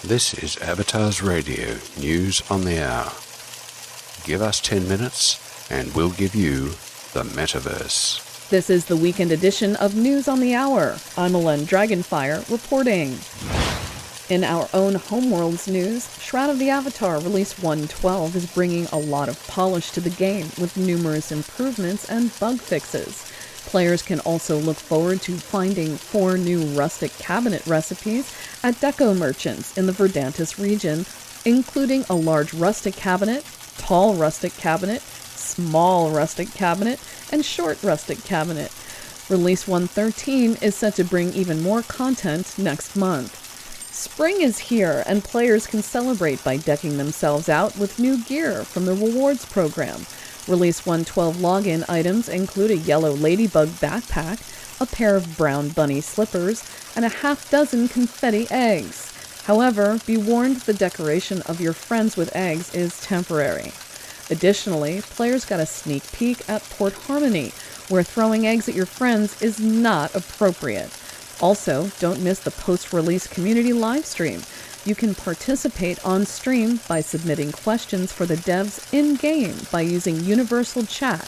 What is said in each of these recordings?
This is Avatars Radio, News on the Hour. Give us 10 minutes and we'll give you the metaverse. This is the weekend edition of News on the Hour. I'm Ellen Dragonfire reporting. In our own Homeworlds news, Shroud of the Avatar Release 112 is bringing a lot of polish to the game with numerous improvements and bug fixes. Players can also look forward to finding 4 new rustic cabinet recipes at deco merchants in the Verdantis region, including a large rustic cabinet, tall rustic cabinet, small rustic cabinet, and short rustic cabinet. Release 113 is set to bring even more content next month. Spring is here, and players can celebrate by decking themselves out with new gear from the rewards program. Release 112 login items include a yellow ladybug backpack, a pair of brown bunny slippers, and a half-dozen confetti eggs. However, be warned the decoration of your friends with eggs is temporary. Additionally, players got a sneak peek at Port Harmony, where throwing eggs at your friends is not appropriate. Also, don't miss the post-release community livestream. You can participate on stream by submitting questions for the devs in-game by using Universal Chat.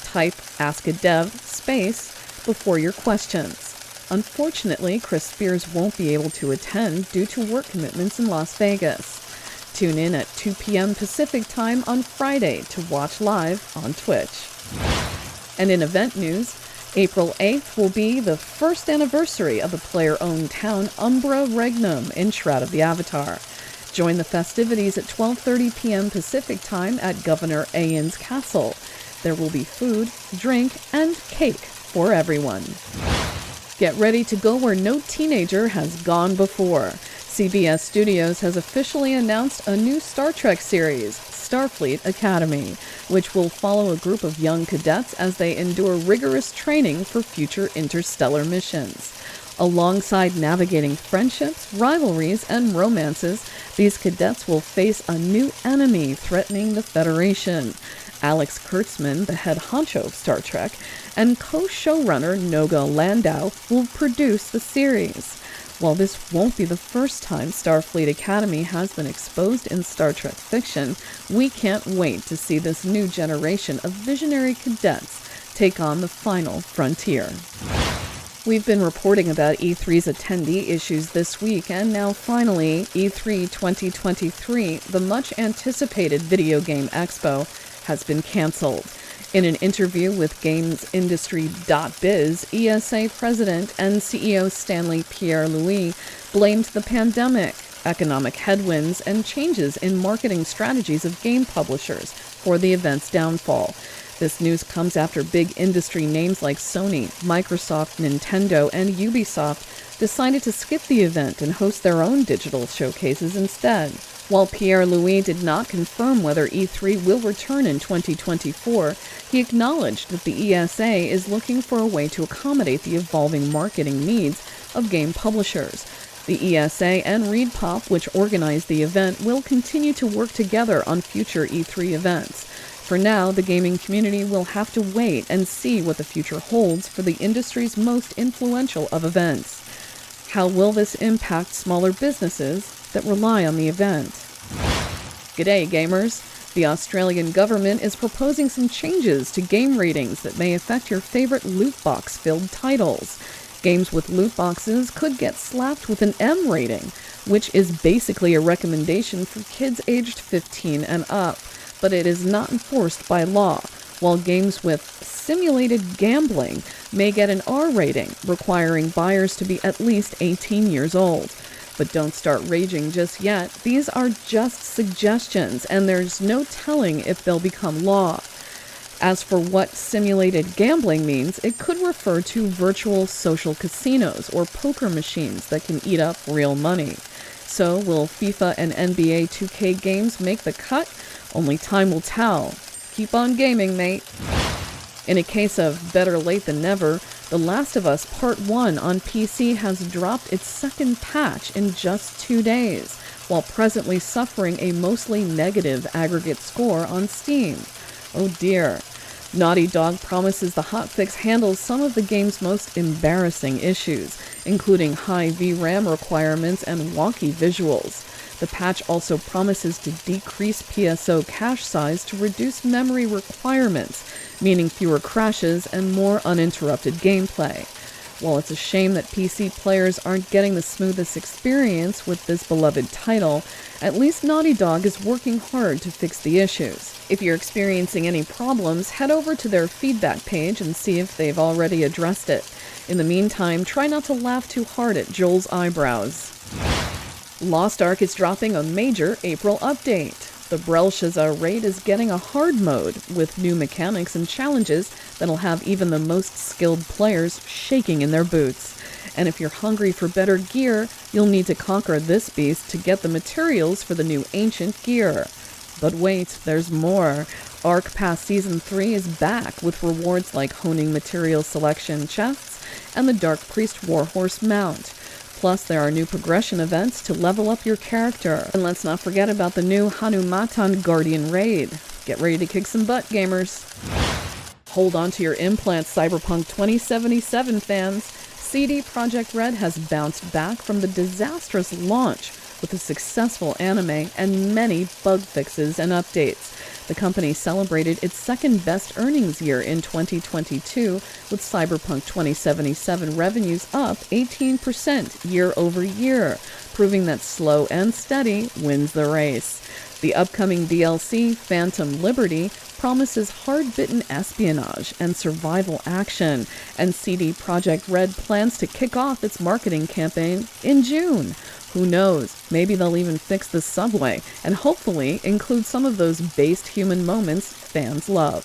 Type Ask a Dev space before your questions. Unfortunately, Chris Spears won't be able to attend due to work commitments in Las Vegas. Tune in at 2 p.m. Pacific Time on Friday to watch live on Twitch. And in event news, April 8th will be the first anniversary of the player-owned town Umbra Regnum in Shroud of the Avatar. Join the festivities at 12:30 p.m. Pacific Time at Governor Ayan's Castle. There will be food, drink, and cake for everyone. Get ready to go where no teenager has gone before. CBS Studios has officially announced a new Star Trek series, Starfleet Academy, which will follow a group of young cadets as they endure rigorous training for future interstellar missions. Alongside navigating friendships, rivalries, and romances, these cadets will face a new enemy threatening the Federation. Alex Kurtzman, the head honcho of Star Trek, and co-showrunner Noga Landau will produce the series. While this won't be the first time Starfleet Academy has been exposed in Star Trek fiction, we can't wait to see this new generation of visionary cadets take on the final frontier. We've been reporting about E3's attendee issues this week, and now finally, E3 2023, the much-anticipated video game expo, has been canceled. In an interview with GamesIndustry.biz, ESA President and CEO Stanley Pierre-Louis blamed the pandemic, economic headwinds, and changes in marketing strategies of game publishers for the event's downfall. This news comes after big industry names like Sony, Microsoft, Nintendo, and Ubisoft decided to skip the event and host their own digital showcases instead. While Pierre-Louis did not confirm whether E3 will return in 2024, he acknowledged that the ESA is looking for a way to accommodate the evolving marketing needs of game publishers. The ESA and ReedPop, which organized the event, will continue to work together on future E3 events. For now, the gaming community will have to wait and see what the future holds for the industry's most influential of events. How will this impact smaller businesses that rely on the event? G'day, gamers! The Australian government is proposing some changes to game ratings that may affect your favorite loot box-filled titles. Games with loot boxes could get slapped with an M rating, which is basically a recommendation for kids aged 15 and up, but it is not enforced by law, while games with simulated gambling may get an R rating, requiring buyers to be at least 18 years old. But don't start raging just yet. These are just suggestions, and there's no telling if they'll become law. As for what simulated gambling means, it could refer to virtual social casinos or poker machines that can eat up real money. So, will FIFA and NBA 2K games make the cut? Only time will tell. Keep on gaming, mate. In a case of better late than never, The Last of Us Part 1 on PC has dropped its second patch in just 2 days, while presently suffering a mostly negative aggregate score on Steam. Oh dear. Naughty Dog promises the hotfix handles some of the game's most embarrassing issues, including high VRAM requirements and wonky visuals. The patch also promises to decrease PSO cache size to reduce memory requirements, meaning fewer crashes and more uninterrupted gameplay. While it's a shame that PC players aren't getting the smoothest experience with this beloved title, at least Naughty Dog is working hard to fix the issues. If you're experiencing any problems, head over to their feedback page and see if they've already addressed it. In the meantime, try not to laugh too hard at Joel's eyebrows. Lost Ark is dropping a major April update. The Belshazzar raid is getting a hard mode, with new mechanics and challenges that'll have even the most skilled players shaking in their boots. And if you're hungry for better gear, you'll need to conquer this beast to get the materials for the new ancient gear. But wait, there's more. Ark Pass Season 3 is back with rewards like honing material selection chests and the Dark Priest Warhorse mount. Plus, there are new progression events to level up your character. And let's not forget about the new Hanumatan Guardian raid. Get ready to kick some butt, gamers. Hold on to your implants, Cyberpunk 2077 fans. CD Projekt Red has bounced back from the disastrous launch with a successful anime and many bug fixes and updates. The company celebrated its second best earnings year in 2022, with Cyberpunk 2077 revenues up 18% year over year, proving that slow and steady wins the race. The upcoming DLC, Phantom Liberty, promises hard-bitten espionage and survival action, and CD Projekt Red plans to kick off its marketing campaign in June. Who knows, maybe they'll even fix the subway and hopefully include some of those based human moments fans love.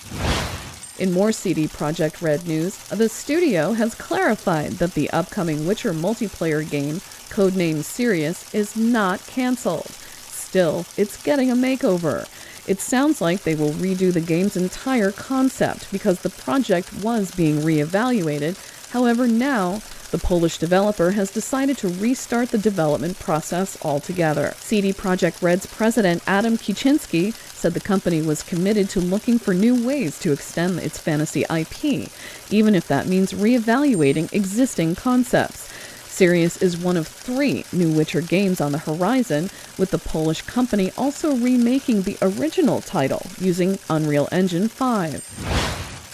In more CD Projekt Red news, the studio has clarified that the upcoming Witcher multiplayer game, codenamed Sirius, is not cancelled. Still, it's getting a makeover. It sounds like they will redo the game's entire concept because the project was being reevaluated. However, now, the Polish developer has decided to restart the development process altogether. CD Projekt Red's president Adam Kiciński said the company was committed to looking for new ways to extend its fantasy IP, even if that means reevaluating existing concepts. Sirius is one of 3 new Witcher games on the horizon, with the Polish company also remaking the original title using Unreal Engine 5.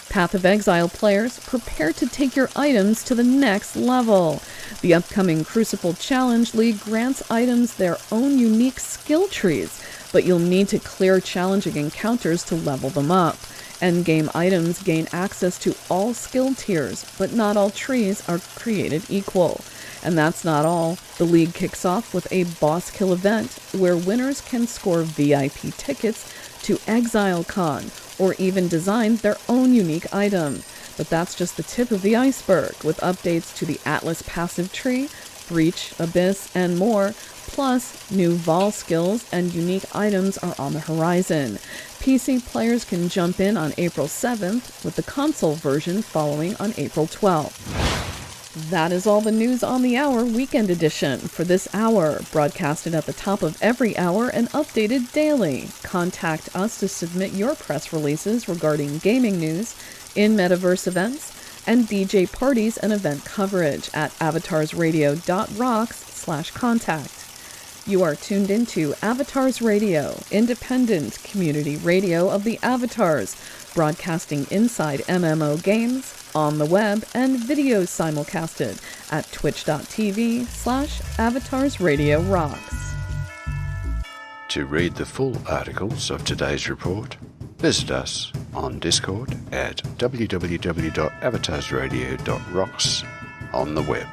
Path of Exile players, prepare to take your items to the next level. The upcoming Crucible Challenge League grants items their own unique skill trees, but you'll need to clear challenging encounters to level them up. Endgame items gain access to all skill tiers, but not all trees are created equal. And that's not all. The league kicks off with a boss kill event where winners can score VIP tickets to Exile Con, or even design their own unique item. But that's just the tip of the iceberg, with updates to the Atlas passive tree, Breach, Abyss, and more, plus new Vol skills and unique items are on the horizon. PC players can jump in on April 7th, with the console version following on April 12th. That is all the news on the hour weekend edition for this hour, broadcasted at the top of every hour and updated daily. Contact us to submit your press releases regarding gaming news, in-metaverse events, and DJ parties and event coverage at avatarsradio.rocks/contact. You are tuned into Avatars Radio, independent community radio of the Avatars, broadcasting inside MMO games, on the web, and videos simulcasted at twitch.tv/avatarsradiorocks. To read the full articles of today's report, visit us on Discord at www.avatarsradio.rocks on the web.